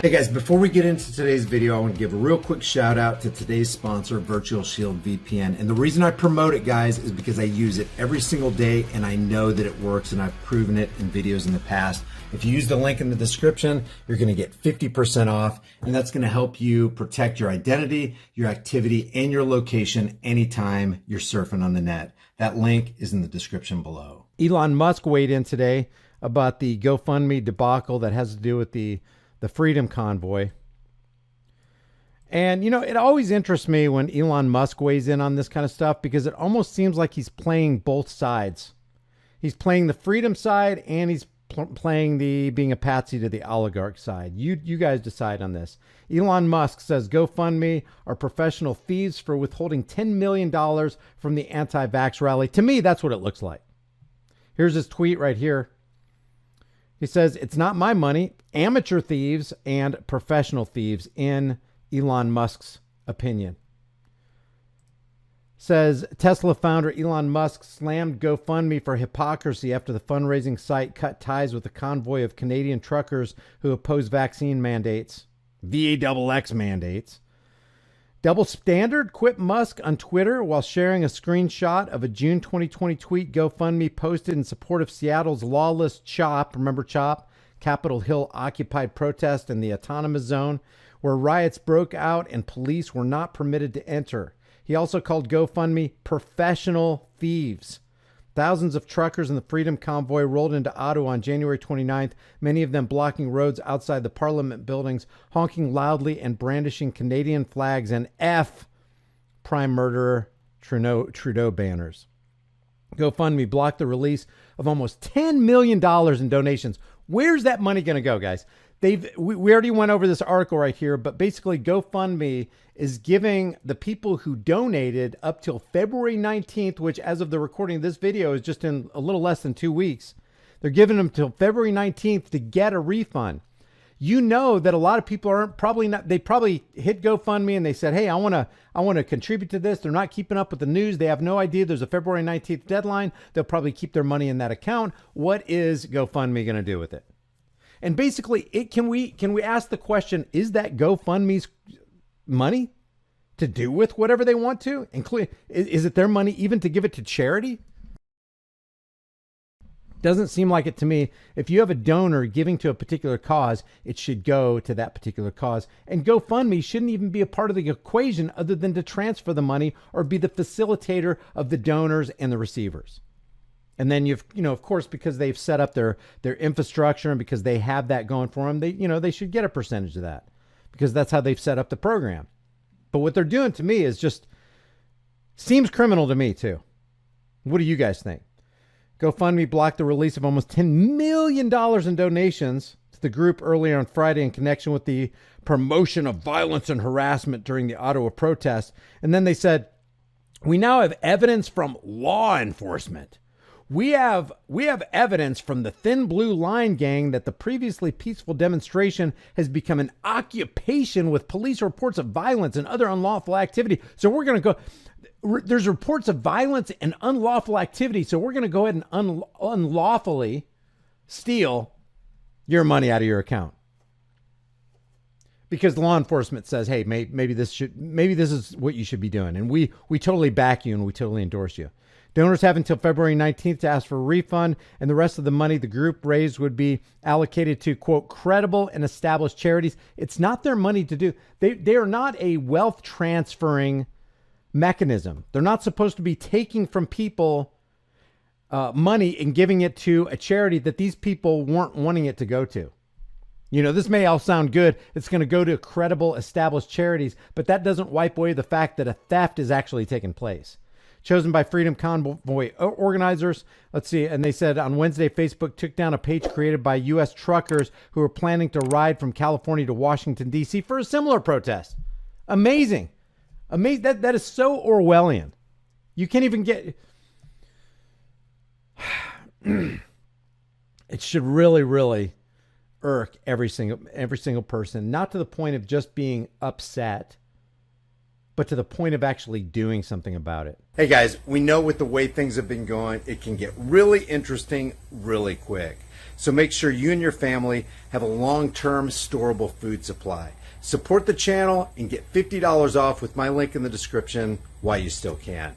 Hey guys, before we get into today's video, I want to give a real quick shout out to today's sponsor, Virtual Shield VPN. And the reason I promote it, guys, is because I use it every single day and I know that it works, and I've proven it in videos in the past. If you use the link in the description, you're going to get 50% off, and that's going to help you protect your identity, your activity, and your location anytime you're surfing on the net. That link is in the description below. Elon Musk weighed in today about the GoFundMe debacle that has to do with the Freedom Convoy. And, you know, it always interests me when Elon Musk weighs in on this kind of stuff, because it almost seems like he's playing both sides. He's playing the freedom side, and he's playing the being a patsy to the oligarch side. You guys decide on this. Elon Musk says GoFundMe are professional thieves for withholding $10 million from the anti-vax rally. To me, that's what it looks like. Here's his tweet right here. He says, "It's not my money. Amateur thieves and professional thieves," in Elon Musk's opinion. Says Tesla founder Elon Musk slammed GoFundMe for hypocrisy after the fundraising site cut ties with a convoy of Canadian truckers who oppose vaccine mandates, VAXX mandates. Double standard, quit Musk on Twitter while sharing a screenshot of a June 2020 tweet GoFundMe posted in support of Seattle's lawless CHOP, remember CHOP, Capitol Hill occupied protest in the autonomous zone, where riots broke out and police were not permitted to enter. He also called GoFundMe professional thieves. Thousands of truckers in the Freedom Convoy rolled into Ottawa on January 29th, many of them blocking roads outside the Parliament buildings, honking loudly and brandishing Canadian flags and F Prime Murderer Trudeau banners. GoFundMe blocked the release of almost $10 million in donations. Where's that money going to go, guys? We already went over this article right here, but basically GoFundMe is giving the people who donated up till February 19th, which as of the recording of this video is just in a little less than 2 weeks. They're giving them till February 19th to get a refund. You know that a lot of people aren't probably not, they probably hit GoFundMe and they said, "Hey, I want to contribute to this." They're not keeping up with the news. They have no idea there's a February 19th deadline. They'll probably keep their money in that account. What is GoFundMe going to do with it? And basically, can we ask the question, is that GoFundMe's money to do with whatever they want to? Is it their money even to give it to charity? Doesn't seem like it to me. If you have a donor giving to a particular cause, it should go to that particular cause. And GoFundMe shouldn't even be a part of the equation other than to transfer the money or be the facilitator of the donors and the receivers. And then of course, because they've set up their infrastructure and because they have that going for them, they should get a percentage of that because that's how they've set up the program. But what they're doing to me is just seems criminal to me too. What do you guys think? GoFundMe blocked the release of almost $10 million in donations to the group earlier on Friday in connection with the promotion of violence and harassment during the Ottawa protest. And then they said, "We now have evidence from law enforcement. We have evidence from the Thin Blue Line gang that the previously peaceful demonstration has become an occupation with police reports of violence and other unlawful activity. So we're going to go, there's reports of violence and unlawful activity. So we're going to go ahead and unlawfully steal your money out of your account." Because law enforcement says, "Hey, maybe this is what you should be doing. And we totally back you and we totally endorse you." Donors have until February 19th to ask for a refund, and the rest of the money the group raised would be allocated to, quote, credible and established charities. It's not their money to do. They are not a wealth transferring mechanism. They're not supposed to be taking from people money and giving it to a charity that these people weren't wanting it to go to. This may all sound good. It's going to go to credible, established charities, but that doesn't wipe away the fact that a theft is actually taking place. Chosen by Freedom Convoy organizers. Let's see. And they said on Wednesday, Facebook took down a page created by U.S. truckers who were planning to ride from California to Washington, D.C. for a similar protest. Amazing. That is so Orwellian. You can't even get... It should really, really irk every single person, not to the point of just being upset, but to the point of actually doing something about it. Hey guys, we know with the way things have been going, it can get really interesting really quick. So make sure you and your family have a long-term storable food supply. Support the channel and get $50 off with my link in the description while you still can.